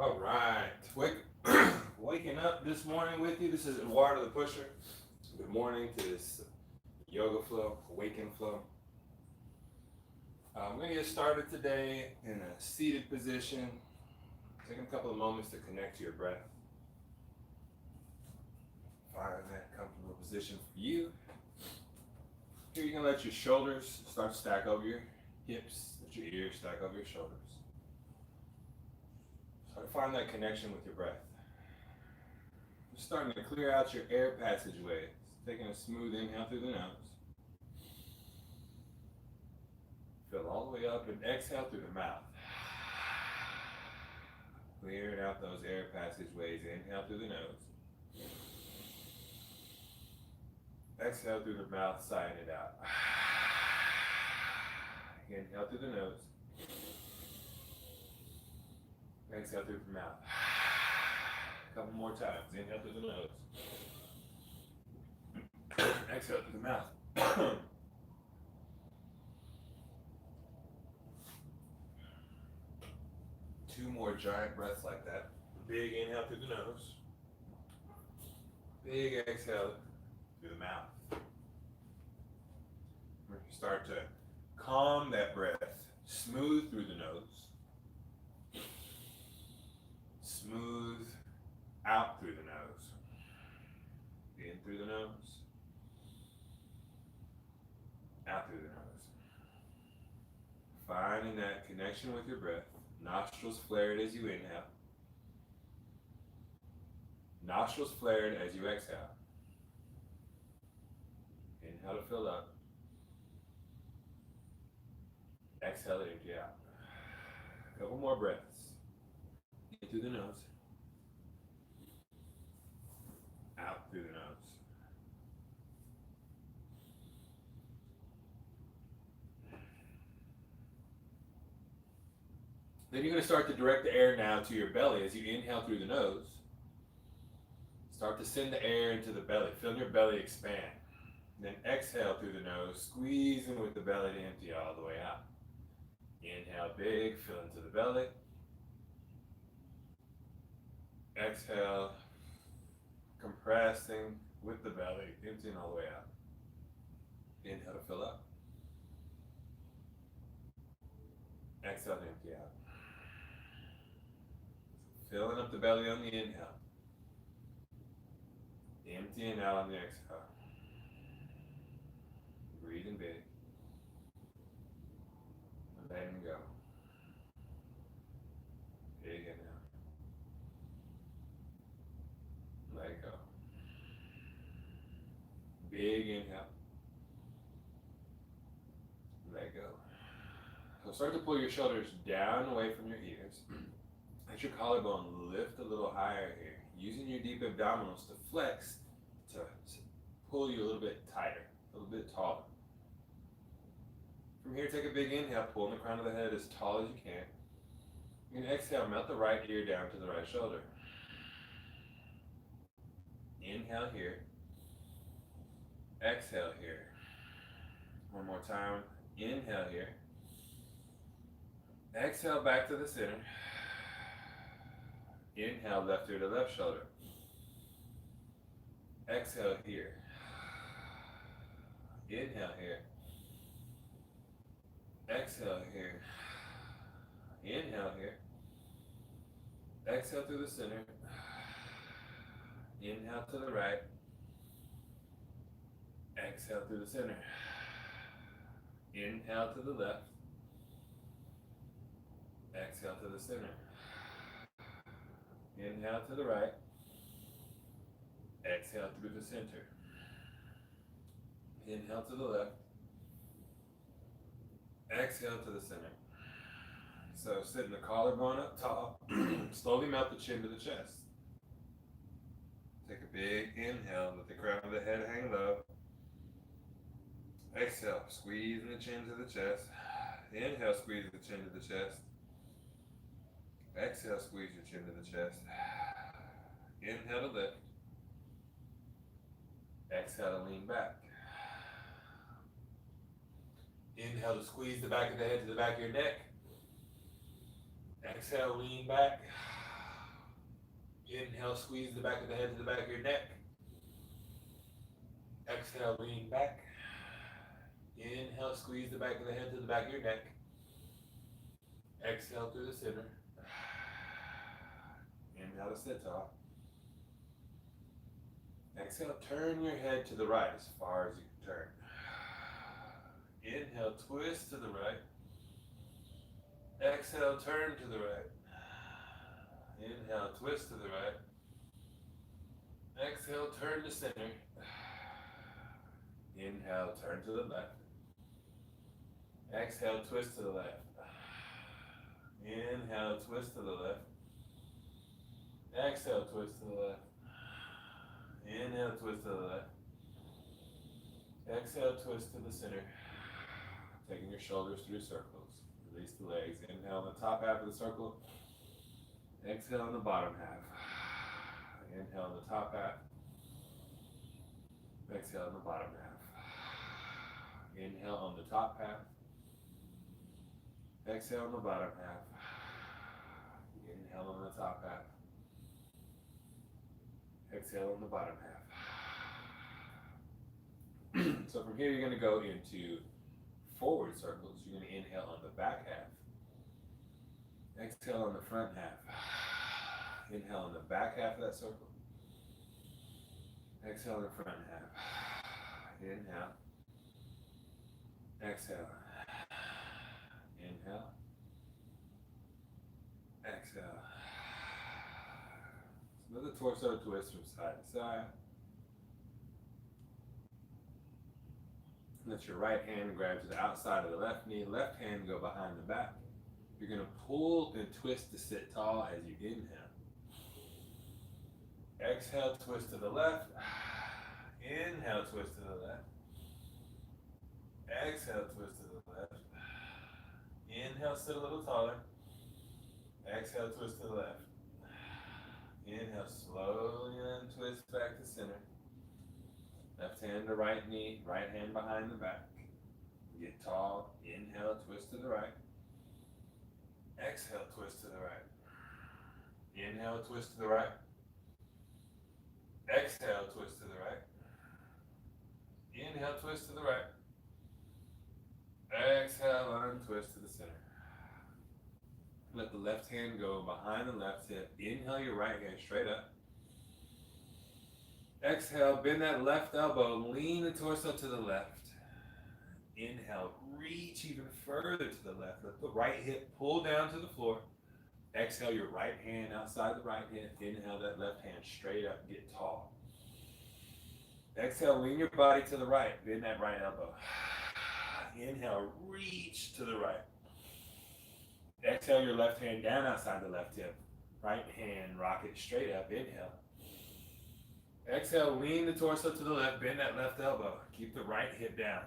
All right. Waking up this morning with you. This is Eduardo the Pusher. Good morning to this yoga flow, awaken flow. We're going to get started today in a seated position. Taking a couple of moments to connect to your breath. Find that comfortable position for you. Here you can let your shoulders start to stack over your hips, let your ears stack over your shoulders. Start to find that connection with your breath. You're starting to clear out your air passageways, taking a smooth inhale through the nose. Fill all the way up and exhale through the mouth. Clearing out those air passageways. Inhale through the nose. Exhale through the mouth, sighing it out. Inhale through the nose. Exhale through the mouth. A couple more times. Inhale through the nose. Exhale through the mouth. Two more giant breaths like that. Big inhale through the nose. Big exhale through the mouth. Start to calm that breath. Smooth through the nose. Smooth out through the nose. In through the nose. Out through the nose. Finding that connection with your breath. Nostrils flared as you inhale. Nostrils flared as you exhale. Inhale to fill up. Exhale to empty out. A couple more breaths. In through the nose. Out through the nose. Then you're going to start to direct the air now to your belly as you inhale through the nose. Start to send the air into the belly. Feel your belly expand. Then exhale through the nose, squeezing with the belly to empty all the way out. Inhale big, fill into the belly. Exhale, compressing with the belly, emptying all the way out. Inhale to fill up. Exhale to empty out. Filling up the belly on the inhale. Emptying out on the exhale. Breathing big. Letting go. Big inhale. Let go. Big inhale. Let go. So start to pull your shoulders down away from your ears. Let your collarbone lift a little higher here. Using your deep abdominals to flex, to pull you a little bit tighter, a little bit taller. From here, take a big inhale, pulling the crown of the head as tall as you can. You can exhale, melt the right ear down to the right shoulder. Inhale here. Exhale here. One more time. Inhale here. Exhale back to the center. Inhale, left ear to left shoulder. Exhale here. Inhale here. Exhale here. Inhale here. Exhale through the center. Inhale to the right. Exhale through the center. Inhale to the left. Exhale to the center. Inhale to the right. Exhale through the center. Inhale to the left. Exhale to the center. So sitting the collarbone up tall. Slowly melt the chin to the chest. Take a big inhale. Let the crown of the head hang low. Exhale. Squeezing the chin to the chest. Inhale. Squeeze the chin to the chest. Exhale. Squeeze your chin to the chest. Inhale to lift. Exhale to lean back. Inhale to squeeze the back of the head to the back of your neck. Exhale, lean back. Inhale, squeeze the back of the head to the back of your neck. Exhale, lean back. Inhale, squeeze the back of the head to the back of your neck. Exhale through the center. Inhale to sit tall. Exhale, turn your head to the right as far as you can turn. Inhale, twist to the right. Exhale, turn to the right. Inhale, twist to the right. Exhale, turn to center. Inhale, turn to the left. Exhale, twist to the left. Inhale, twist to the left. Exhale, twist to the left. Inhale, twist to the left. Exhale, twist to the center. Taking your shoulders through circles. Release the legs. Inhale on the top half of the circle. Exhale on the bottom half. Inhale on the top half. Exhale on the bottom half. Inhale on the top half. Exhale on the bottom half. Inhale on the top half. Exhale on the bottom half. So from here, you're going to go into forward circles. You're going to inhale on the back half. Exhale on the front half. Inhale on the back half of that circle. Exhale on the front half. Inhale. Exhale. Inhale. Exhale. Another torso twist from side to side. Let your right hand grab to the outside of the left knee. Left hand go behind the back. You're going to pull and twist to sit tall as you inhale. Exhale, twist to the left. Inhale, twist to the left. Exhale, twist to the left. Inhale, sit a little taller. Exhale, twist to the left. Inhale, slowly untwist back to center. Left hand to right knee, right hand behind the back. Get tall. Inhale, twist to the right. Exhale, twist to the right. Inhale, twist to the right. Exhale, twist to the right. Inhale, twist to the right. Exhale, untwist to the center. Let the left hand go behind the left hip. Inhale your right hand straight up. Exhale, bend that left elbow, lean the torso to the left. Inhale, reach even further to the left. Let the right hip pull down to the floor. Exhale your right hand outside the right hip. Inhale that left hand straight up, get tall. Exhale, lean your body to the right, bend that right elbow. Inhale, reach to the right. Exhale your left hand down outside the left hip. Right hand, rock it straight up, inhale. Exhale, lean the torso to the left, bend that left elbow. Keep the right hip down.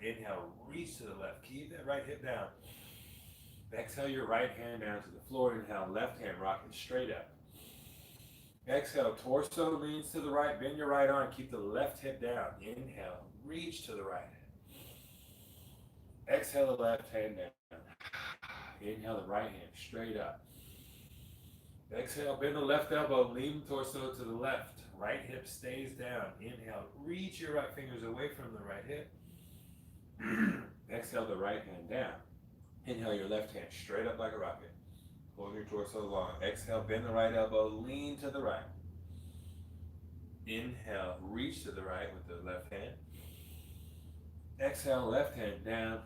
Inhale, reach to the left, keep that right hip down. Exhale your right hand down to the floor. Inhale, left hand, rock it straight up. Exhale, torso leans to the right, bend your right arm, keep the left hip down. Inhale, reach to the right. Exhale the left hand down. Inhale the right hand straight up. Exhale, bend the left elbow, lean the torso to the left. Right hip stays down. Inhale, reach your right fingers away from the right hip. Exhale the right hand down. Inhale your left hand straight up like a rocket. Hold your torso long. Exhale, bend the right elbow, lean to the right. Inhale, reach to the right with the left hand. Exhale, left hand down.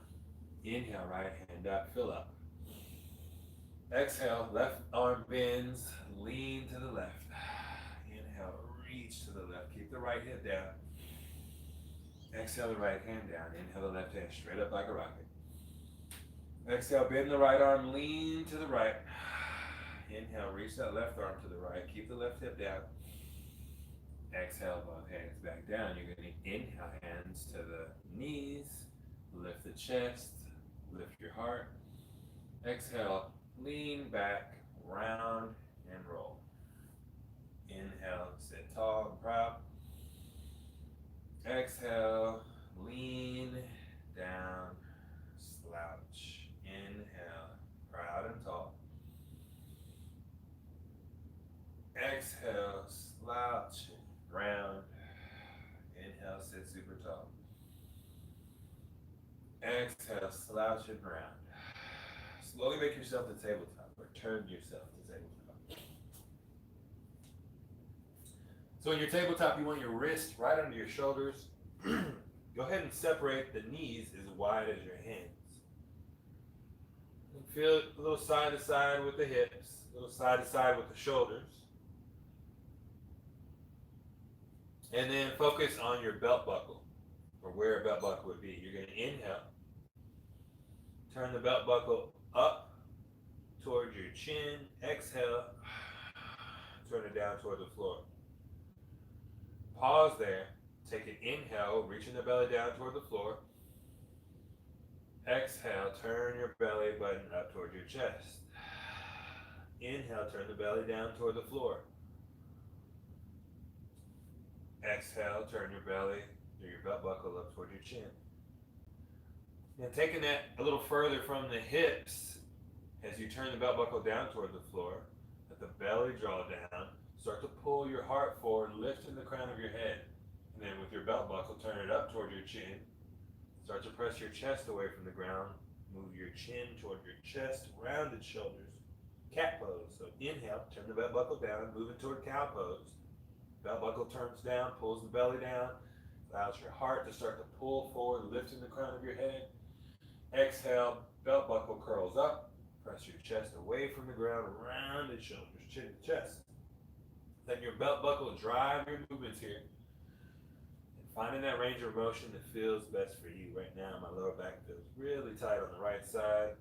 Inhale, right hand up, fill up. Exhale, left arm bends, lean to the left. Inhale, reach to the left. Keep the right hip down. Exhale the right hand down. Inhale the left hand straight up like a rocket. Exhale, bend the right arm, lean to the right. Inhale, reach that left arm to the right. Keep the left hip down. Exhale, both hands back down. You're going to inhale, hands to the knees. Lift the chest. Lift your heart. Exhale, lean back, round, and roll. Inhale, sit tall and proud. Exhale, lean, down, slouch. Inhale, proud and tall. Exhale, slouch and round. Slowly make yourself to tabletop or turn yourself to tabletop. So in your tabletop, you want your wrist right under your shoulders. Go ahead and separate the knees as wide as your hands. And feel a little side to side with the hips, a little side to side with the shoulders. And then focus on your belt buckle, or where a belt buckle would be. You're going to inhale. Turn the belt buckle up towards your chin. Exhale. Turn it down toward the floor. Pause there. Take an inhale, reaching the belly down toward the floor. Exhale, turn your belly button up toward your chest. Inhale, turn the belly down toward the floor. Exhale, turn your belly or your belt buckle up toward your chin. And taking that a little further from the hips, as you turn the belt buckle down toward the floor, let the belly draw down. Start to pull your heart forward, lifting the crown of your head. And then with your belt buckle, turn it up toward your chin. Start to press your chest away from the ground. Move your chin toward your chest, rounded shoulders. Cat pose. So inhale, turn the belt buckle down, moving toward cow pose. Belt buckle turns down, pulls the belly down. Allows your heart to start to pull forward, lifting the crown of your head. Exhale, belt buckle curls up. Press your chest away from the ground, rounded shoulders, chin to chest. Let your belt buckle drive your movements here. And finding that range of motion that feels best for you. Right now, my lower back feels really tight on the right side.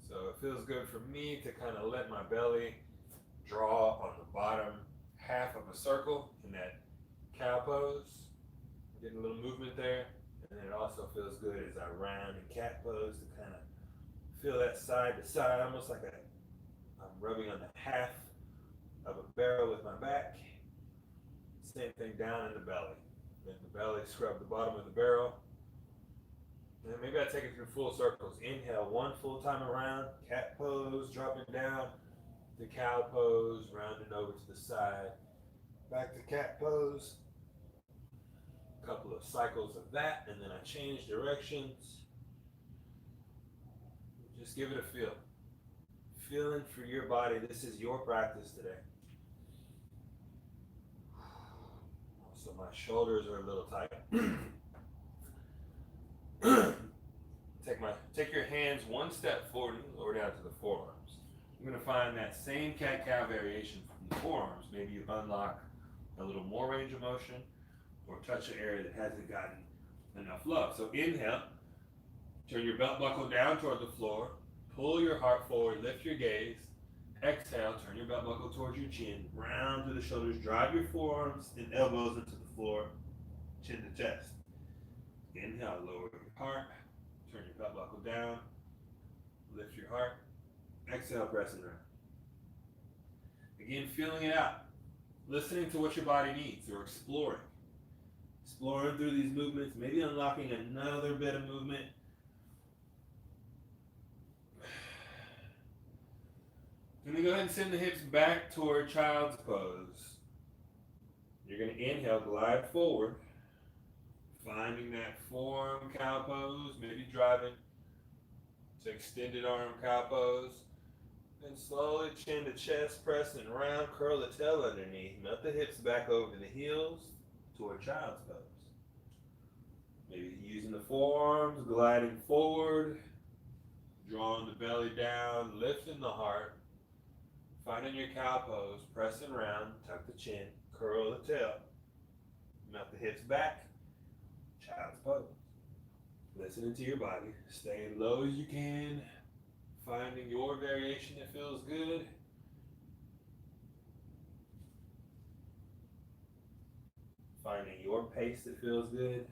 So it feels good for me to kind of let my belly draw on the bottom half of a circle in that cow pose. Getting a little movement there. And then it also feels good as I round in cat pose to kind of feel that side to side, almost like I'm rubbing on the half of a barrel with my back. Same thing down in the belly. Then the belly, scrub the bottom of the barrel. And then maybe I take it through full circles. Inhale, one full time around, cat pose, dropping down to cow pose, rounding over to the side. Back to cat pose. A couple of cycles of that, and then I change directions. Just give it a feel. Feeling for your body. This is your practice today. So my shoulders are a little tight. Take your hands one step forward and lower down to the forearms. You're going to find that same cat-cow variation from the forearms. Maybe you unlock a little more range of motion or touch an area that hasn't gotten enough love. So inhale, turn your belt buckle down toward the floor, pull your heart forward, lift your gaze. Exhale, turn your belt buckle towards your chin, round through the shoulders, drive your forearms and elbows into the floor, chin to chest. Inhale, lower your heart, turn your belt buckle down, lift your heart. Exhale, pressing around. Again, feeling it out, listening to what your body needs, or exploring through these movements, maybe unlocking another bit of movement. And then go ahead and send the hips back toward child's pose. You're going to inhale, glide forward, finding that forearm cow pose, maybe driving to extended arm cow pose. Then slowly chin to chest, pressing around, curl the tail underneath, melt the hips back over the heels toward child's pose. Maybe using the forearms, gliding forward, drawing the belly down, lifting the heart, finding your cow pose, pressing around, tuck the chin, curl the tail, melt the hips back, child's pose. Listening to your body, staying low as you can, finding your variation that feels good. Finding your pace that feels good.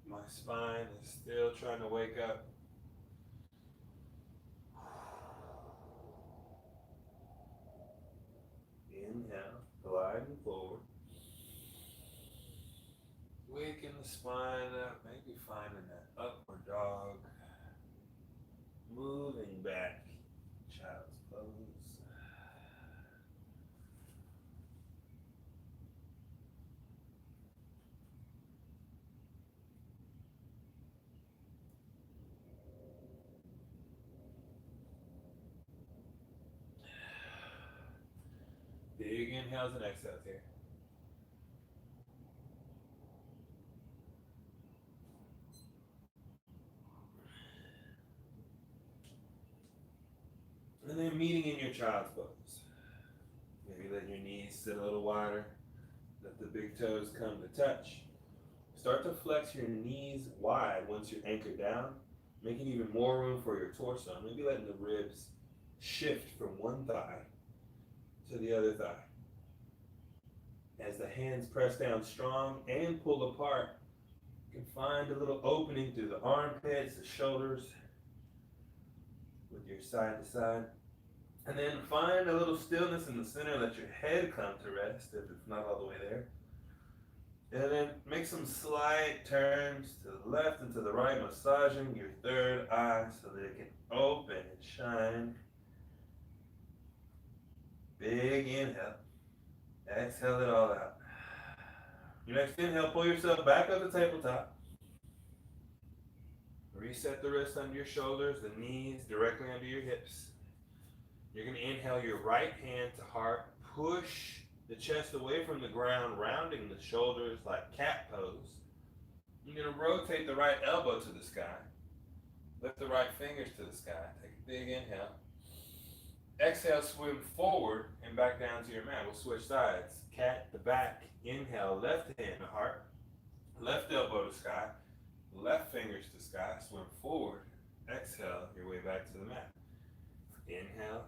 My spine is still trying to wake up. Inhale, gliding forward. Waking the spine up, maybe finding that upward dog. Moving back, child's pose. Big inhales and exhales here. And then meeting in your child's pose. Maybe let your knees sit a little wider. Let the big toes come to touch. Start to flex your knees wide once you're anchored down, making even more room for your torso. Maybe letting the ribs shift from one thigh to the other thigh. As the hands press down strong and pull apart, you can find a little opening through the armpits, the shoulders, with your side to side. And then find a little stillness in the center. Let your head come to rest if it's not all the way there. And then make some slight turns to the left and to the right, massaging your third eye so that it can open and shine. Big inhale. Exhale it all out. Your next inhale, pull yourself back up the tabletop. Reset the wrists under your shoulders, the knees directly under your hips. You're going to inhale your right hand to heart. Push the chest away from the ground, rounding the shoulders like cat pose. You're going to rotate the right elbow to the sky. Lift the right fingers to the sky. Take a big inhale. Exhale, swim forward and back down to your mat. We'll switch sides. Cat to back. Inhale, left hand to heart. Left elbow to sky. Left fingers to sky. Swim forward. Exhale your way back to the mat. Inhale.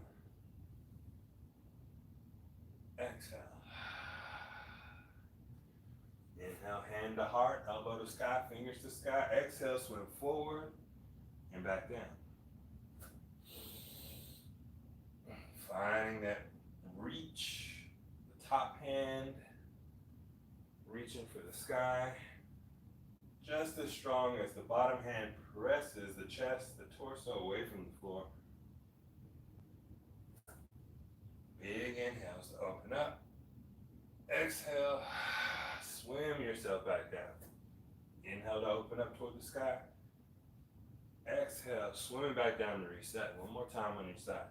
Exhale. Inhale, hand to heart, elbow to sky, fingers to sky. Exhale, swim forward and back down. Finding that reach, the top hand, reaching for the sky. Just as strong as the bottom hand presses the chest, the torso away from the floor. Big inhales to open up. Exhale, swim yourself back down. Inhale to open up toward the sky. Exhale, swimming back down to reset. One more time on each side.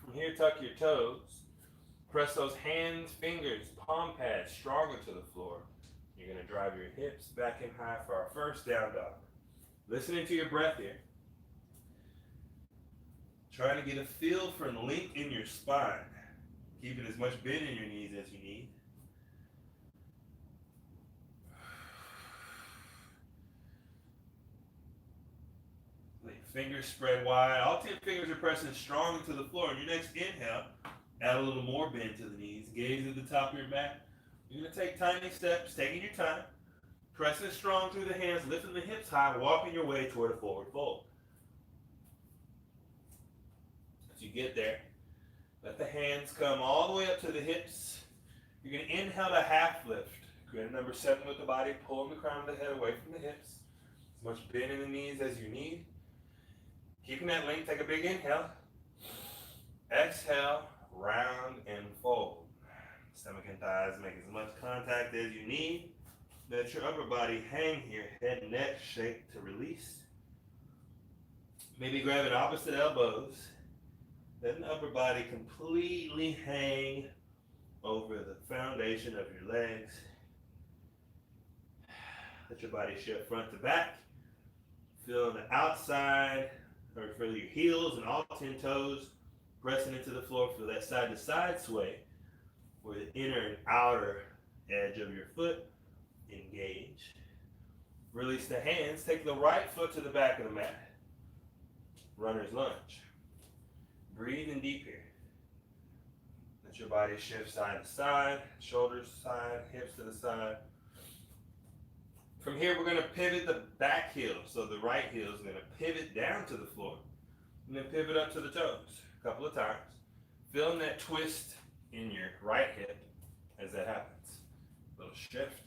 From here, tuck your toes. Press those hands, fingers, palm pads strong into the floor. You're going to drive your hips back in high for our first down dog. Listening to your breath here. Trying to get a feel for length in your spine. Keeping as much bend in your knees as you need. Let your fingers spread wide. All 10 fingers are pressing strong into the floor. On your next inhale, add a little more bend to the knees. Gaze at the top of your mat. You're going to take tiny steps, taking your time, pressing strong through the hands, lifting the hips high, walking your way toward a forward fold. As you get there, let the hands come all the way up to the hips. You're going to inhale to half lift. Create a number 7 with the body, pulling the crown of the head away from the hips. As much bend in the knees as you need. Keeping that length, take a big inhale. Exhale, round and fold. Stomach and thighs make as much contact as you need. Let your upper body hang here, head and neck shake to release. Maybe grabbing opposite elbows. Let the upper body completely hang over the foundation of your legs. Let your body shift front to back. Feel the outside, or feel your heels and all 10 toes pressing into the floor. Feel that side to side sway, where the inner and outer edge of your foot engage. Release the hands. Take the right foot to the back of the mat. Runner's lunge. Breathe in deep here. Let your body shift side to side, shoulders side, hips to the side. From here, we're going to pivot the back heel. So the right heel is going to pivot down to the floor and then pivot up to the toes a couple of times. Feeling that twist in your right hip as that happens. Little shift.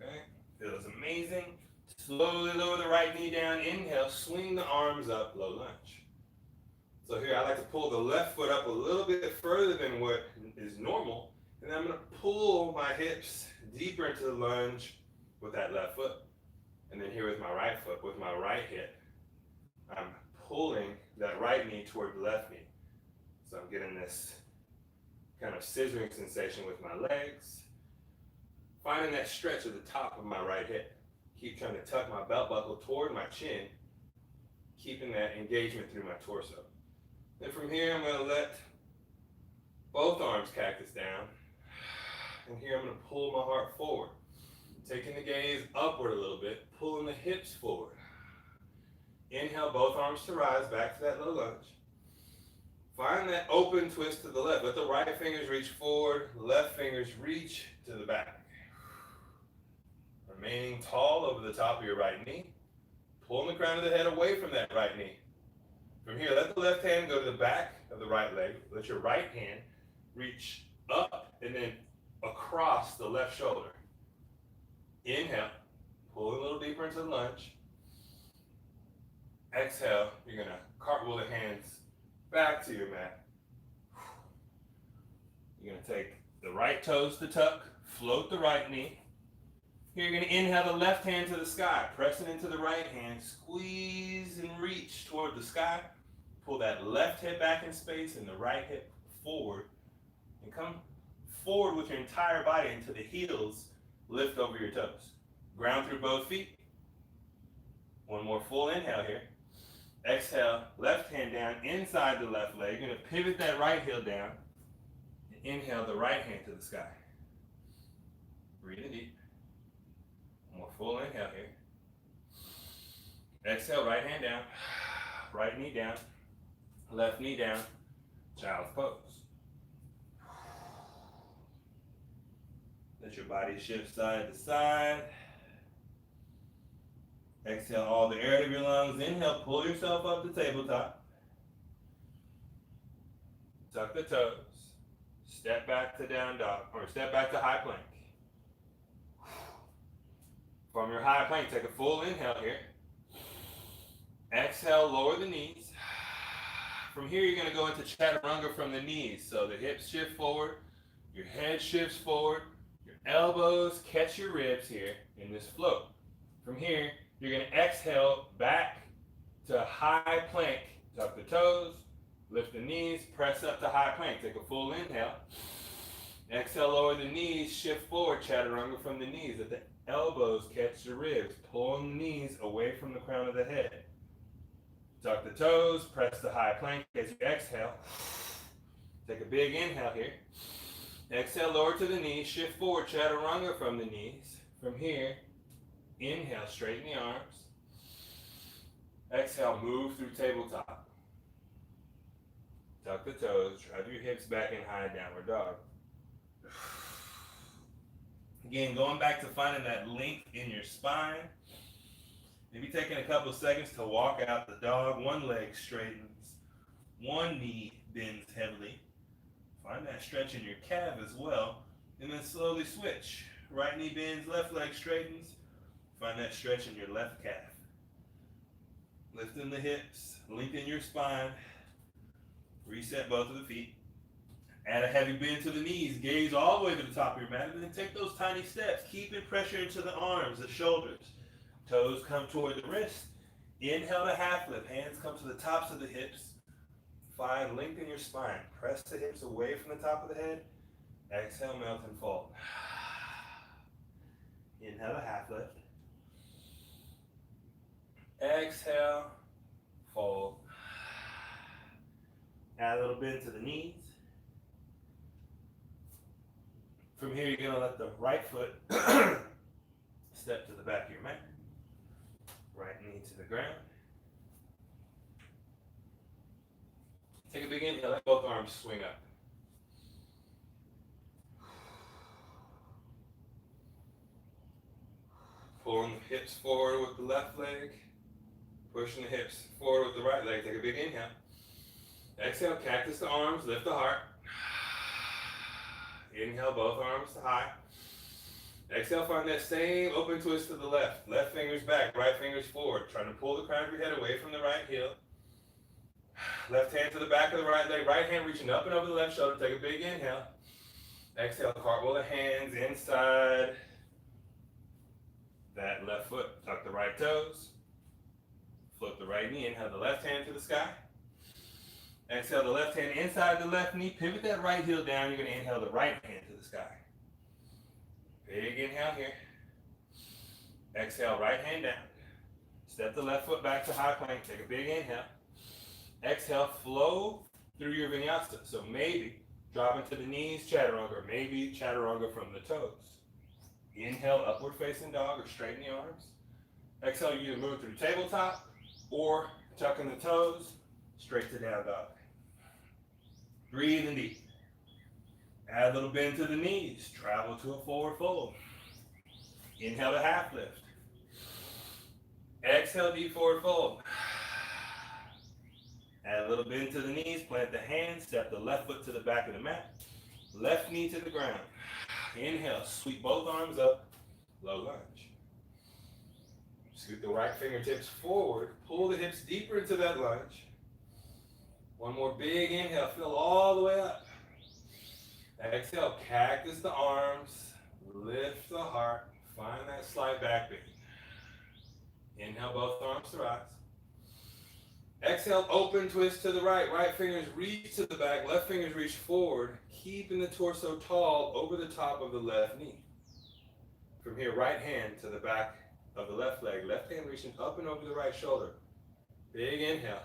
Okay, feels amazing. Slowly lower the right knee down. Inhale, swing the arms up, low lunge. So here I like to pull the left foot up a little bit further than what is normal. And then I'm going to pull my hips deeper into the lunge with that left foot. And then here with my right foot, with my right hip, I'm pulling that right knee toward the left knee. So I'm getting this kind of scissoring sensation with my legs. Finding that stretch at the top of my right hip. Keep trying to tuck my belt buckle toward my chin, keeping that engagement through my torso. Then from here, I'm going to let both arms cactus down. And here I'm going to pull my heart forward. Taking the gaze upward a little bit, pulling the hips forward. Inhale, both arms to rise, back to that low lunge. Find that open twist to the left. Let the right fingers reach forward, left fingers reach to the back. Remaining tall over the top of your right knee. Pulling the crown of the head away from that right knee. From here, let the left hand go to the back of the right leg. Let your right hand reach up and then across the left shoulder. Inhale, pull a little deeper into the lunge. Exhale, you're going to cartwheel the hands back to your mat. You're going to take the right toes to tuck, float the right knee. Here you're going to inhale the left hand to the sky, press it into the right hand, squeeze and reach toward the sky. Pull that left hip back in space and the right hip forward. And come forward with your entire body into the heels, lift over your toes. Ground through both feet. One more full inhale here. Exhale, left hand down inside the left leg. You're going to pivot that right heel down. And inhale the right hand to the sky. Breathe in deep. One more full inhale here. Exhale, right hand down. Right knee down. Left knee down. Child's pose. Let your body shift side to side. Exhale all the air out of your lungs. Inhale, pull yourself up to tabletop. Tuck the toes. Step back to down dog, or step back to high plank. From your high plank, take a full inhale here. Exhale, lower the knees. From here, you're going to go into chaturanga from the knees. So the hips shift forward, your head shifts forward, your elbows catch your ribs here in this float. From here, you're going to exhale back to high plank. Tuck the toes, lift the knees, press up to high plank. Take a full inhale. Exhale, lower the knees, shift forward, chaturanga from the knees. Let the elbows catch the ribs, pulling the knees away from the crown of the head. Tuck the toes, press the high plank as you exhale. Take a big inhale here. Exhale, lower to the knees, shift forward, chaturanga from the knees. From here, inhale, straighten the arms. Exhale, move through tabletop. Tuck the toes, drive your hips back in high downward dog. Again, going back to finding that length in your spine. Maybe taking a couple of seconds to walk out the dog. One leg straightens, one knee bends heavily. Find that stretch in your calf as well. And then slowly switch. Right knee bends, left leg straightens. Find that stretch in your left calf. Lifting the hips, lengthen your spine. Reset both of the feet. Add a heavy bend to the knees. Gaze all the way to the top of your mat. And then take those tiny steps. Keeping pressure into the arms, the shoulders. Toes come toward the wrist. Inhale to half lift. Hands come to the tops of the hips. Find length in your spine. Press the hips away from the top of the head. Exhale, melt and fold. Inhale to half lift. Exhale, fold. Add a little bit to the knees. From here, you're going to let the right foot step to the back of your mat. Right knee to the ground. Take a big inhale, let both arms swing up. Pulling the hips forward with the left leg. Pushing the hips forward with the right leg. Take a big inhale. Exhale, cactus the arms, lift the heart. Inhale, both arms to high. Exhale, find that same open twist to the left. Left fingers back, right fingers forward. Trying to pull the crown of your head away from the right heel. Left hand to the back of the right leg. Right hand reaching up and over the left shoulder. Take a big inhale. Exhale, cartwheel the hands inside. that left foot. Tuck the right toes. Flip the right knee. Inhale the left hand to the sky. Exhale the left hand inside the left knee. Pivot that right heel down. You're going to inhale the right hand to the sky. Big inhale here. Exhale, right hand down. Step the left foot back to high plank. Take a big inhale. Exhale, flow through your vinyasa. So maybe drop into the knees, chaturanga, or maybe chaturanga from the toes. Inhale, upward facing dog, or straighten the arms. Exhale, you either move through tabletop or tucking the toes, straight to down dog. Breathe in deep. Add a little bend to the knees. Travel to a forward fold. Inhale the half lift. Exhale, deep forward fold. Add a little bend to the knees. Plant the hands. Step the left foot to the back of the mat. Left knee to the ground. Inhale, sweep both arms up. Low lunge. Scoot the right fingertips forward. Pull the hips deeper into that lunge. One more big inhale. Fill all the way up. Exhale, cactus the arms. Lift the heart. Find that slight back bend. Inhale, both arms to rise. Exhale, open twist to the right. Right fingers reach to the back. Left fingers reach forward. Keeping the torso tall over the top of the left knee. From here, right hand to the back of the left leg. Left hand reaching up and over the right shoulder. Big inhale.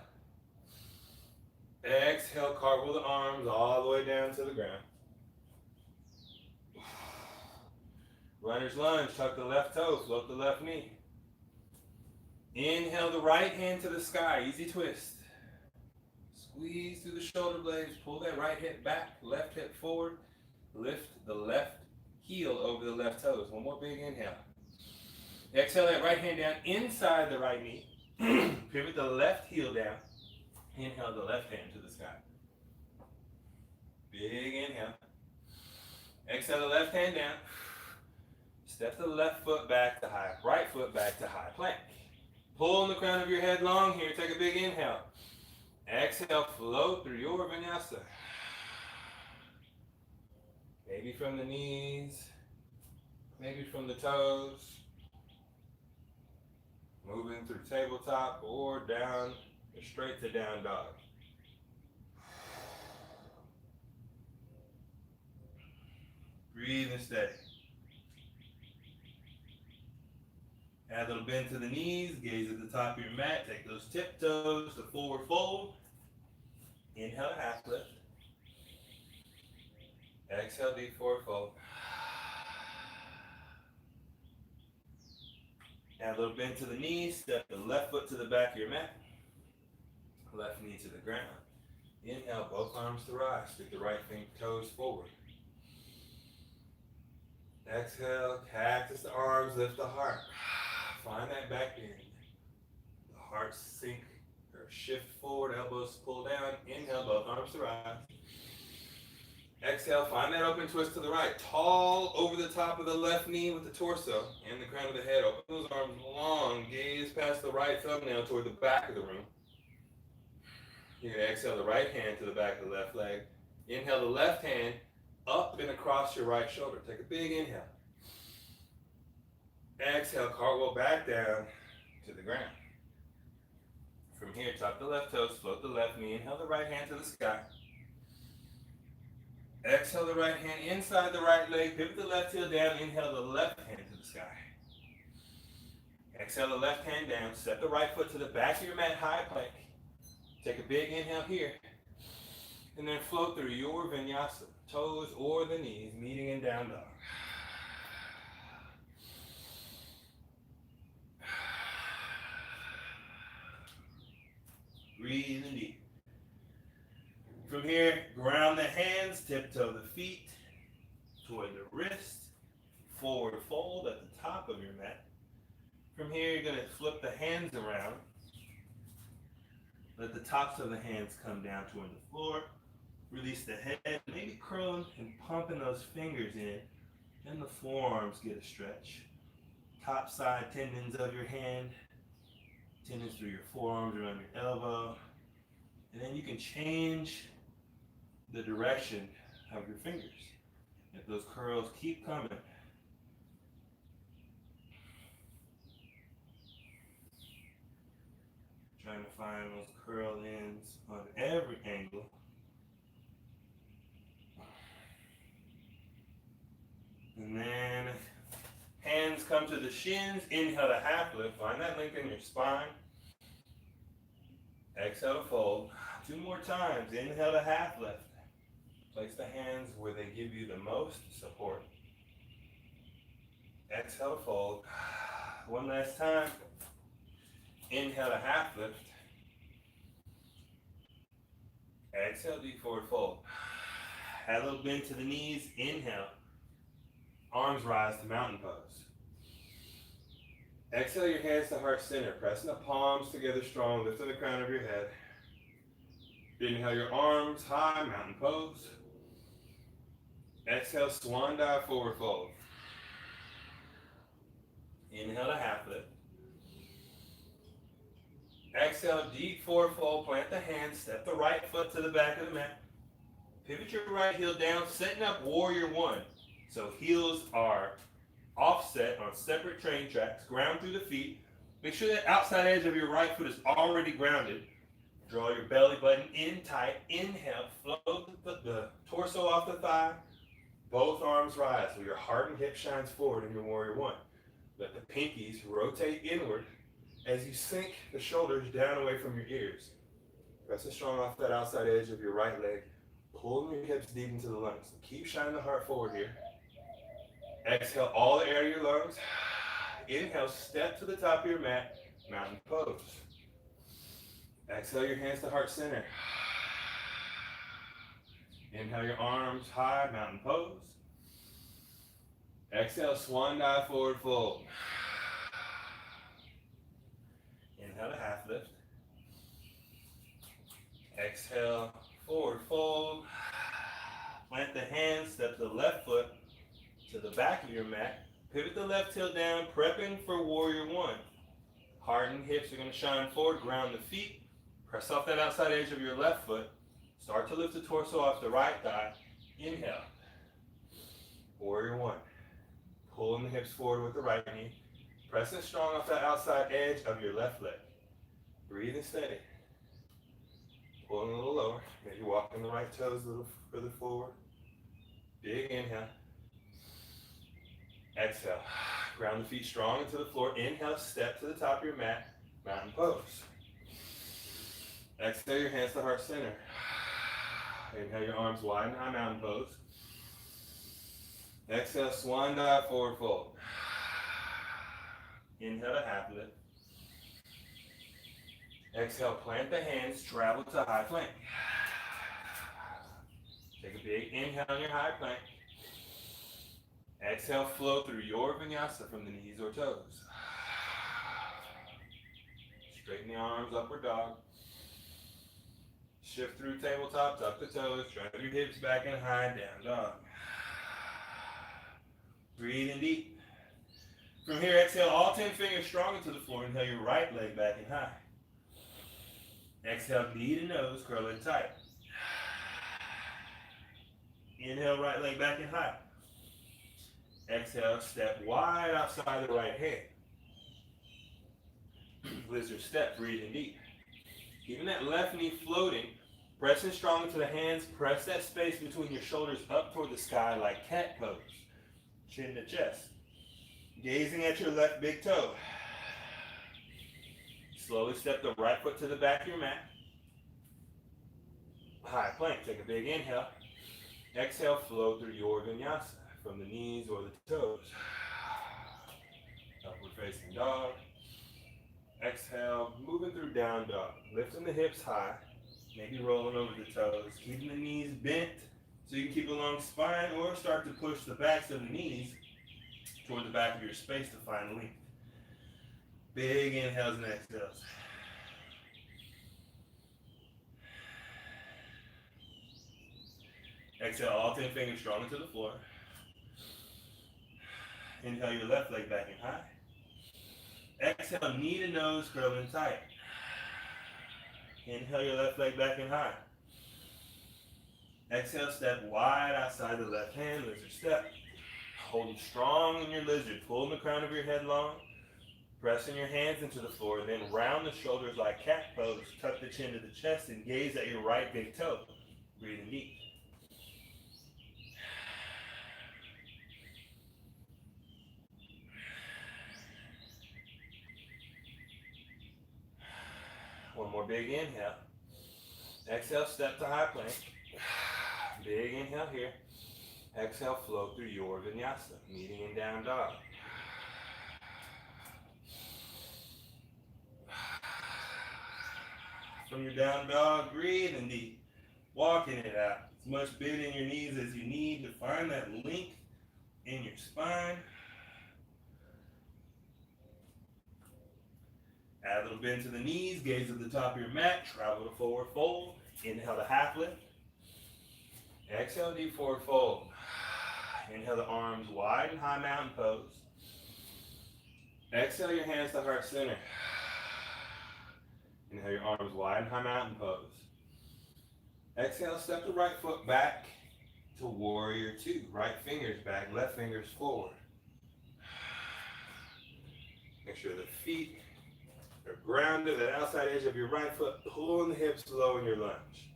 Exhale, cartwheel the arms all the way down to the ground. Runner's lunge, tuck the left toe, float the left knee. Inhale the right hand to the sky, easy twist. Squeeze through the shoulder blades, pull that right hip back, left hip forward. Lift the left heel over the left toes. One more big inhale. Exhale that right hand down inside the right knee. Pivot the left heel down. Inhale the left hand to the sky. Big inhale. Exhale the left hand down. Step the left foot back to high, right foot back to high plank. Pull the crown of your head long here. Take a big inhale. Exhale, float through your vinyasa. Maybe from the knees, maybe from the toes. Moving through tabletop or down, or straight to down dog. Breathe and steady. Add a little bend to the knees, gaze at the top of your mat, take those tiptoes to forward fold. Inhale, half lift. Exhale, deep forward fold. Add a little bend to the knees, step the left foot to the back of your mat. Left knee to the ground. Inhale, both arms to rise, scoot the right toes forward. Exhale, cactus the arms, lift the heart. Find that back bend. The heart sink or shift forward, elbows pull down. Inhale, both arms to rise. Exhale, find that open twist to the right. Tall over the top of the left knee with the torso and the crown of the head. Open those arms long. Gaze past the right thumbnail toward the back of the room. You're going to exhale the right hand to the back of the left leg. Inhale the left hand up and across your right shoulder. Take a big inhale. Exhale, cartwheel back down to the ground. From here, tuck the left toes, float the left knee. Inhale the right hand to the sky. Exhale the right hand inside the right leg. Pivot the left heel down. Inhale the left hand to the sky. Exhale the left hand down. Step the right foot to the back of your mat, high plank. Take a big inhale here. And then float through your vinyasa. Toes or the knees meeting in down dog. Breathe in deep. From here, ground the hands, tiptoe the feet toward the wrist, forward fold at the top of your mat. From here, you're going to flip the hands around. Let the tops of the hands come down toward the floor. Release the head, maybe curling and pumping those fingers in. Then the forearms get a stretch. Top side tendons of your hand. Tendons through your forearms around your elbow. And then you can change the direction of your fingers. If those curls keep coming. Trying to find those curl ends on every angle. And then hands come to the shins. Inhale to half lift. Find that length in your spine. Exhale to fold. 2 more times. Inhale to half lift. Place the hands where they give you the most support. Exhale to fold. 1 last time. Inhale to half lift. Exhale, deep forward fold. Add a little bend to the knees. Inhale. Arms rise to mountain pose. Exhale your hands to heart center. Pressing the palms together strong. Lifting the crown of your head. Inhale your arms high, mountain pose. Exhale, swan dive, forward fold. Inhale to half lift. Exhale, deep forward fold. Plant the hands. Step the right foot to the back of the mat. Pivot your right heel down, setting up warrior one. So heels are offset on separate train tracks. Ground through the feet. Make sure that outside edge of your right foot is already grounded. Draw your belly button in tight. Inhale, float the torso off the thigh. Both arms rise so your heart and hip shines forward in your warrior one. Let the pinkies rotate inward as you sink the shoulders down away from your ears. Pressing strong off that outside edge of your right leg. Pulling your hips deep into the lungs. Keep shining the heart forward here. Exhale all the air to your lungs. Inhale, step to the top of your mat, mountain pose. Exhale your hands to heart center. Inhale your arms high, mountain pose. Exhale, swan dive, forward fold. Inhale to half lift. Exhale, forward fold. Plant the hands, step the left foot to the back of your mat. Pivot the left heel down, prepping for warrior one. Heart and hips are going to shine forward, ground the feet. Press off that outside edge of your left foot. Start to lift the torso off the right thigh. Inhale. Warrior one. Pulling the hips forward with the right knee. Pressing strong off that outside edge of your left leg. Breathing steady. Pulling a little lower. Maybe walking the right toes a little further forward. Big inhale. Exhale. Ground the feet strong into the floor. Inhale, step to the top of your mat. Mountain pose. Exhale your hands to heart center. Inhale your arms wide and high, mountain pose. Exhale, swan dive, forward fold. Inhale to half lift. Exhale, plant the hands, travel to high plank. Take a big inhale on your high plank. Exhale, flow through your vinyasa from the knees or toes. Straighten the arms, upward dog. Shift through tabletop, tuck the toes, drive your hips back and high, down dog. Breathe in deep. From here, exhale all 10 fingers strong into the floor. Inhale your right leg back and high. Exhale, knee to nose, curl in tight. Inhale, right leg back and high. Exhale, step wide outside the right hand. Lizard step, breathing deep. Keeping that left knee floating, pressing strong into the hands, press that space between your shoulders up toward the sky like cat pose. Chin to chest. Gazing at your left big toe. Slowly step the right foot to the back of your mat. High plank, take a big inhale. Exhale, flow through your vinyasa from the knees or the toes. Upward facing dog. Exhale, moving through down dog. Lifting the hips high, maybe rolling over the toes. Keeping the knees bent so you can keep a long spine or start to push the backs of the knees toward the back of your space to find length. Big inhales and exhales. Exhale, all 10 fingers strong into the floor. Inhale your left leg back and high. Exhale, knee to nose, curl in tight. Inhale your left leg back and high. Exhale, step wide outside the left hand, lizard step. Holding strong in your lizard, pulling the crown of your head long. Pressing your hands into the floor, and then round the shoulders like cat pose. Tuck the chin to the chest and gaze at your right big toe. Breathing deep. One more big inhale. Exhale, step to high plank. Big inhale here. Exhale, flow through your vinyasa, meeting in down dog. From your down dog, breathing deep. Walking it out. As much bend in your knees as you need to find that length in your spine. Add a little bend to the knees, gaze at the top of your mat, travel to forward fold. Inhale to half lift. Exhale, deep forward fold. Inhale the arms wide and high mountain pose. Exhale your hands to heart center. Inhale your arms wide and high mountain pose. Exhale, step the right foot back to warrior two. Right fingers back, left fingers forward. Make sure the feet are grounded, the outside edge of your right foot, pulling the hips low in your lunge.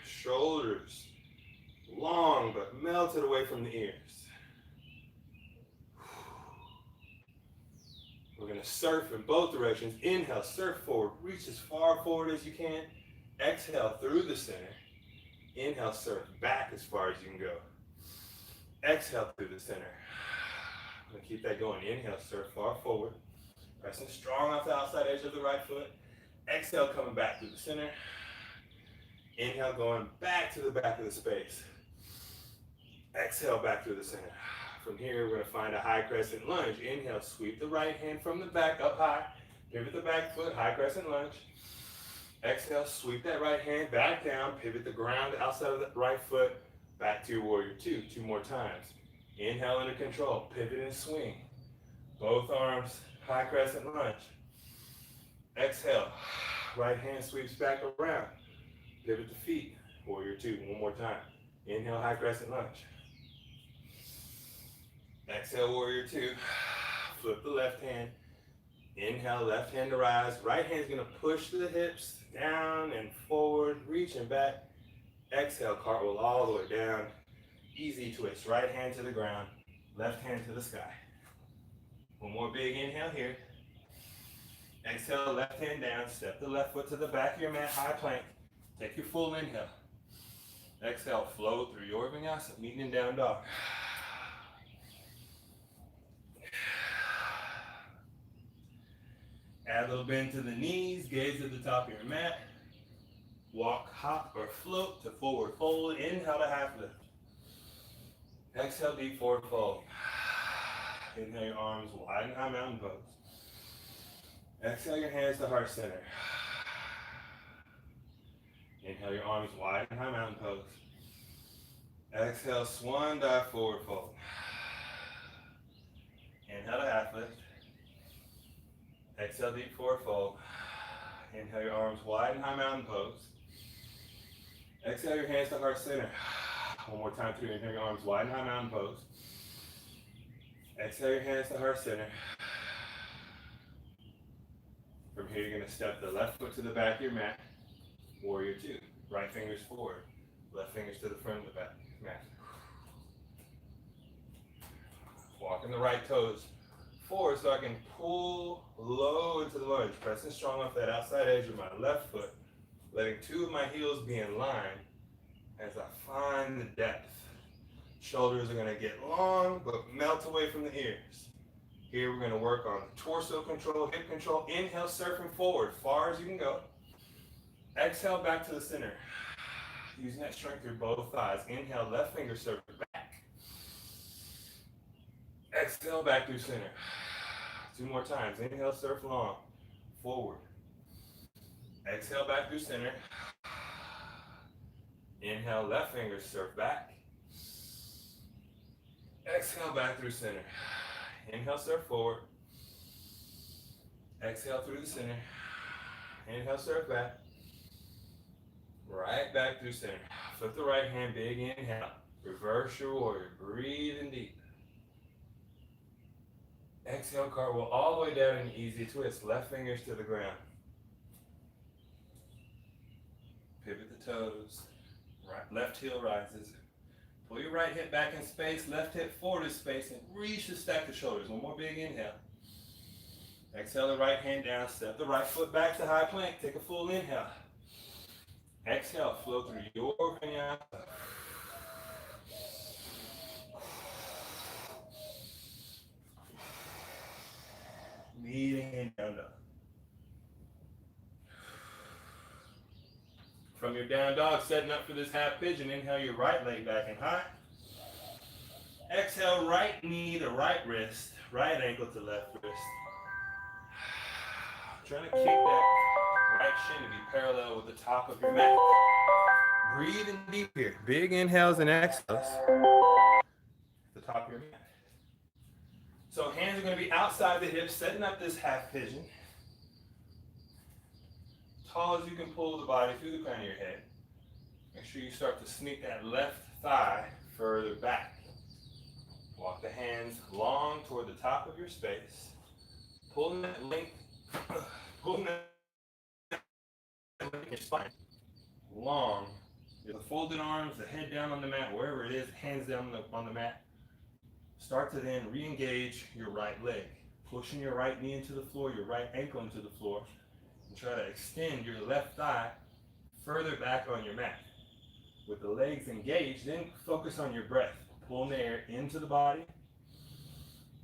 Shoulders long but melted away from the ears. We're going to surf in both directions. Inhale, surf forward, reach as far forward as you can. Exhale through the center. Inhale, surf back as far as you can go. Exhale through the center. I'm going to keep that going. Inhale, surf far forward. Pressing strong off the outside edge of the right foot. Exhale, coming back through the center. Inhale, going back to the back of the space. Exhale, back through the center. From here, we're going to find a high crescent lunge. Inhale, sweep the right hand from the back up high. Pivot the back foot, high crescent lunge. Exhale, sweep that right hand back down. Pivot the ground outside of the right foot. Back to your warrior two. Two more times. Inhale under control. Pivot and swing. Both arms, high crescent lunge. Exhale. Right hand sweeps back around. Pivot the feet. Warrior two. One more time. Inhale, high crescent lunge. Exhale, warrior two. Flip the left hand. Inhale, left hand to rise. Right hand's gonna push the hips down and forward, reaching back. Exhale, cartwheel all the way down. Easy twist. Right hand to the ground. Left hand to the sky. One more big inhale here. Exhale, left hand down. Step the left foot to the back of your mat, high plank. Take your full inhale. Exhale, flow through your vinyasa, meeting in down dog. Add a little bend to the knees, gaze at the top of your mat. Walk, hop, or float to forward fold. Inhale to half lift. Exhale, deep forward fold. Inhale your arms wide and high mountain pose. Exhale your hands to heart center. Inhale your arms wide and high mountain pose. Exhale, swan dive forward fold. Inhale to half lift. Exhale, deep forward fold. Inhale your arms wide and high mountain pose. Exhale your hands to heart center. One more time through. Inhale your arms wide and high mountain pose. Exhale your hands to heart center. From here, you're going to step the left foot to the back of your mat. Warrior two. Right fingers forward. Left fingers to the front of the back mat. Walking the right toes forward so I can pull low into the lunge. Pressing strong off that outside edge of my left foot. Letting two of my heels be in line as I find the depth. Shoulders are going to get long but melt away from the ears. Here we're going to work on torso control, hip control. Inhale, surfing forward, far as you can go. Exhale, back to the center. Using that strength through both thighs. Inhale, left finger surf back. Exhale, back through center. Two more times. Inhale, surf long, forward. Exhale, back through center. Inhale, left finger surf back. Exhale, back through center. Inhale, surf forward. Exhale through the center. Inhale, surf back. Right back through center. Flip the right hand, big inhale. Reverse your warrior. Breathing deep. Exhale, cartwheel all the way down in an easy twist. Left fingers to the ground. Pivot the toes. Right, left heel rises. Pull your right hip back in space, left hip forward in space, and reach to stack the shoulders. One more big inhale. Exhale the right hand down, step the right foot back to high plank. Take a full inhale. Exhale, flow through your vinyasa. Leading in down dog. From your down dog, setting up for this half pigeon, inhale your right leg back and high. Exhale, right knee to right wrist, right ankle to left wrist. Trying to kick that right shin to be parallel with the top of your mat. Breathing deep here. Big inhales and exhales. The top of your mat. So hands are going to be outside the hips, setting up this half pigeon. Tall as you can pull the body through the crown of your head. Make sure you start to sneak that left thigh further back. Walk the hands long toward the top of your space. Pulling that length, pulling that length in your spine. Long. The folded arms, the head down on the mat, wherever it is, hands down on the mat. Start to then re-engage your right leg. Pushing your right knee into the floor, your right ankle into the floor. And try to extend your left thigh further back on your mat. With the legs engaged, then focus on your breath. Pulling the air into the body,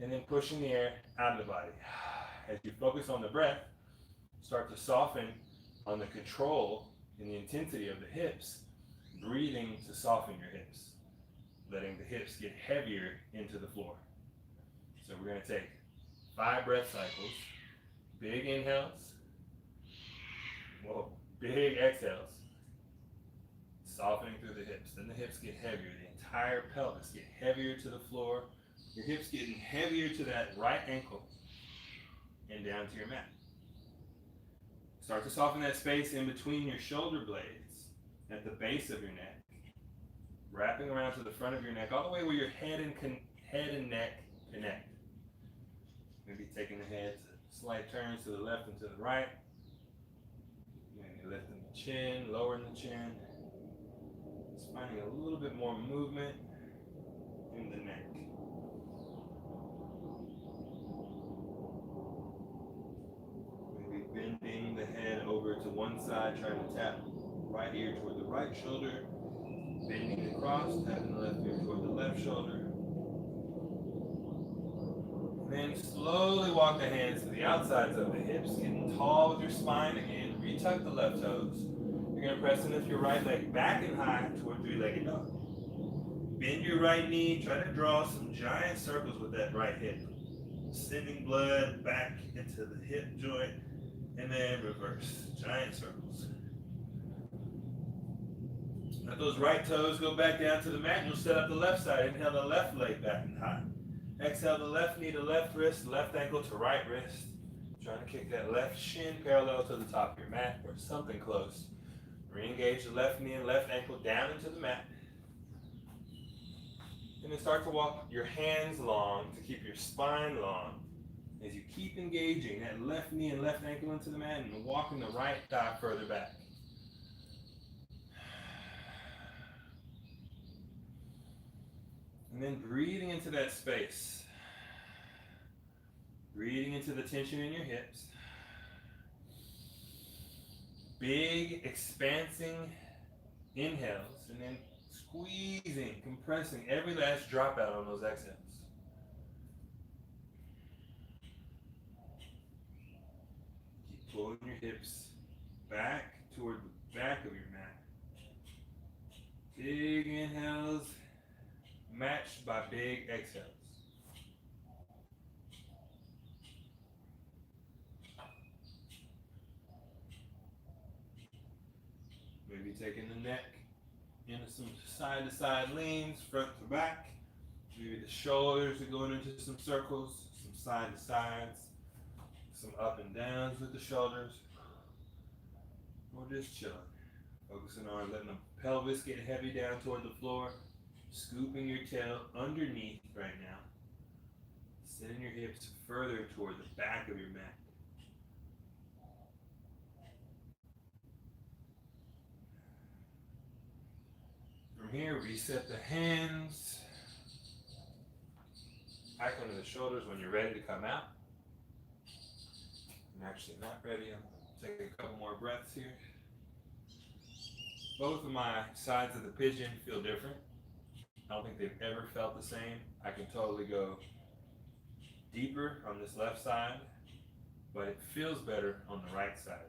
and then pushing the air out of the body. As you focus on the breath, start to soften on the control and the intensity of the hips, breathing to soften your hips, letting the hips get heavier into the floor. So we're going to take 5 breath cycles, big inhales, whoa, big exhales, softening through the hips. Then the hips get heavier, the entire pelvis get heavier to the floor, your hips getting heavier to that right ankle and down to your mat. Start to soften that space in between your shoulder blades at the base of your neck, wrapping around to the front of your neck, all the way where your head and neck connect. Maybe taking the head to slight turns to the left and to the right. Maybe lifting the chin, lowering the chin. Just finding a little bit more movement in the neck. Maybe bending the head over to one side, trying to tap right ear toward the right shoulder. Bending across, tapping the left ear toward the left shoulder. Then slowly walk the hands to the outsides of the hips, getting tall with your spine again. Retuck the left toes. You're going to press and lift your right leg back and high toward three-legged dog. Bend your right knee. Try to draw some giant circles with that right hip. Sending blood back into the hip joint, and then reverse. Giant circles. Let those right toes go back down to the mat. You'll set up the left side. Inhale the left leg back and high. Exhale the left knee to left wrist, left ankle to right wrist. Trying to kick that left shin parallel to the top of your mat or something close. Re-engage the left knee and left ankle down into the mat. And then start to walk your hands long to keep your spine long. As you keep engaging that left knee and left ankle into the mat and walking the right thigh further back. And then breathing into that space. Breathing into the tension in your hips. Big, expansing inhales, and then squeezing, compressing every last drop out on those exhales. Keep pulling your hips back toward the back of your mat. Big inhales matched by big exhales. Maybe taking the neck into some side-to-side leans, front to back. Maybe the shoulders are going into some circles, some side-to-sides, some up and downs with the shoulders. Or just chilling. Focusing on letting the pelvis get heavy down toward the floor. Scooping your tail underneath right now. Sending your hips further toward the back of your mat. From here, reset the hands. Back under the shoulders when you're ready to come out. I'm actually not ready. I'm taking a couple more breaths here. Both of my sides of the pigeon feel different. I don't think they've ever felt the same. I can totally go deeper on this left side, but it feels better on the right side.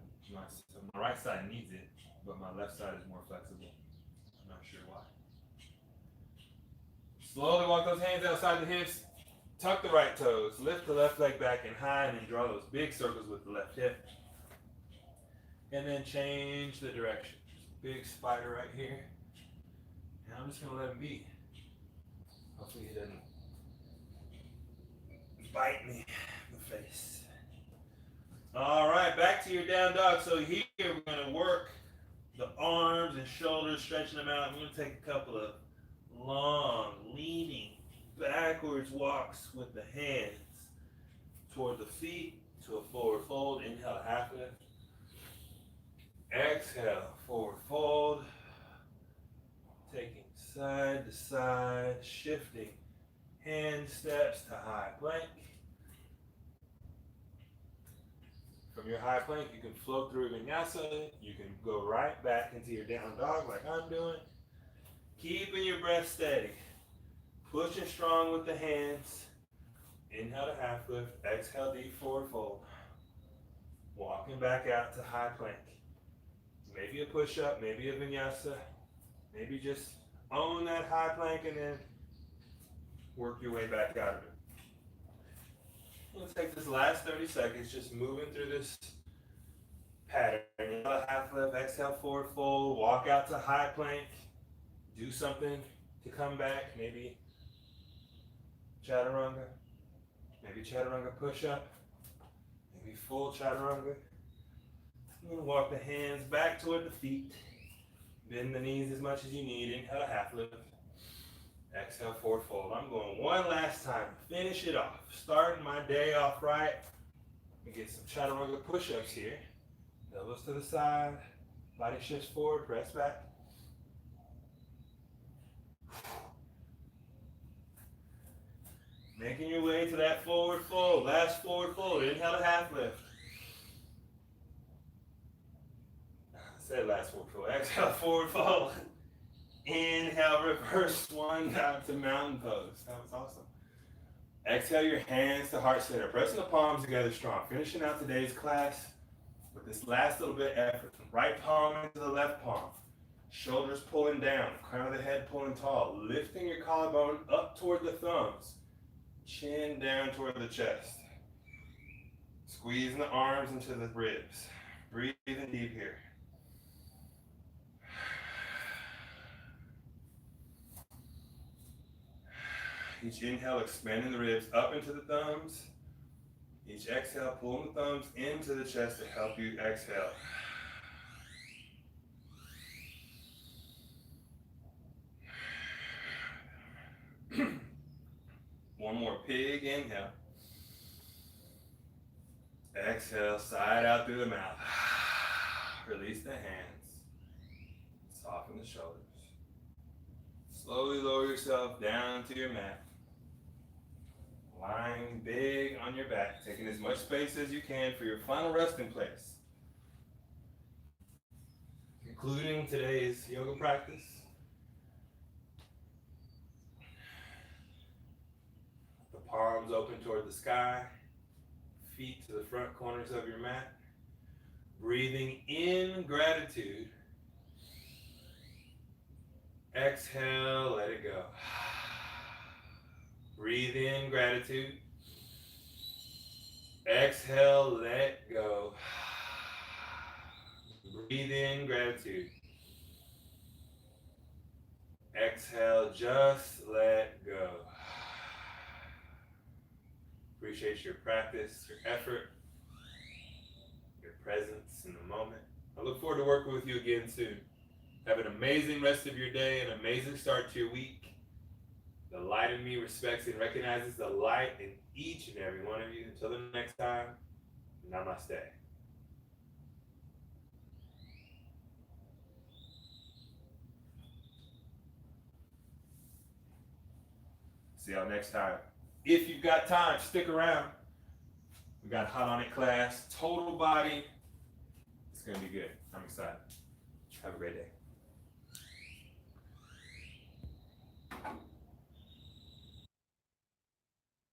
My right side needs it, but my left side is more flexible. I'm not sure why. Slowly walk those hands outside the hips. Tuck the right toes. Lift the left leg back and high, and then draw those big circles with the left hip. And then change the direction. Big spider right here. And I'm just going to let him be. Hopefully he doesn't bite me in the face. All right, back to your down dog. So here we're going to work the arms and shoulders, stretching them out. I'm going to take a couple of long, leaning, backwards walks with the hands toward the feet to a forward fold. Inhale, half lift. Exhale, forward fold. Taking side to side, shifting hand steps to high plank. From your high plank, you can float through vinyasa. You can go right back into your down dog like I'm doing. Keeping your breath steady. Pushing strong with the hands. Inhale to half lift. Exhale, deep forward fold. Walking back out to high plank. Maybe a push-up, maybe a vinyasa. Maybe just own that high plank and then work your way back out of it. Let's take this last 30 seconds just moving through this pattern. Inhale, half lift, exhale, forward fold, walk out to high plank, do something to come back, maybe chaturanga, maybe chaturanga push-up, maybe full chaturanga. I'm going to walk the hands back toward the feet, bend the knees as much as you need, inhale, half lift. Exhale, forward fold. I'm going one last time. Finish it off. Starting my day off right. We get some chaturanga push-ups here. Elbows to the side. Body shifts forward. Press back. Making your way to that forward fold. Last forward fold. Inhale to half lift. I said last forward fold. Exhale, forward fold. Inhale, reverse one down to mountain pose. That was awesome. Exhale your hands to heart center. Pressing the palms together strong. Finishing out today's class with this last little bit of effort. Right palm into the left palm. Shoulders pulling down. Crown of the head pulling tall. Lifting your collarbone up toward the thumbs. Chin down toward the chest. Squeezing the arms into the ribs. Breathing deep here. Each inhale, expanding the ribs up into the thumbs. Each exhale, pulling the thumbs into the chest to help you exhale. One more big inhale. Exhale, side out through the mouth. Release the hands. Soften the shoulders. Slowly lower yourself down to your mat. Lying big on your back, taking as much space as you can for your final resting place. Concluding today's yoga practice. The palms open toward the sky, feet to the front corners of your mat. Breathing in gratitude. Exhale, let it go. Breathe in gratitude. Exhale, let go. Breathe in gratitude. Exhale, just let go. Appreciate your practice, your effort, your presence in the moment. I look forward to working with you again soon. Have an amazing rest of your day, an amazing start to your week. The light in me respects and recognizes the light in each and every one of you. Until the next time, namaste. See y'all next time. If you've got time, stick around. We got Hot On It class, total body. It's going to be good. I'm excited. Have a great day.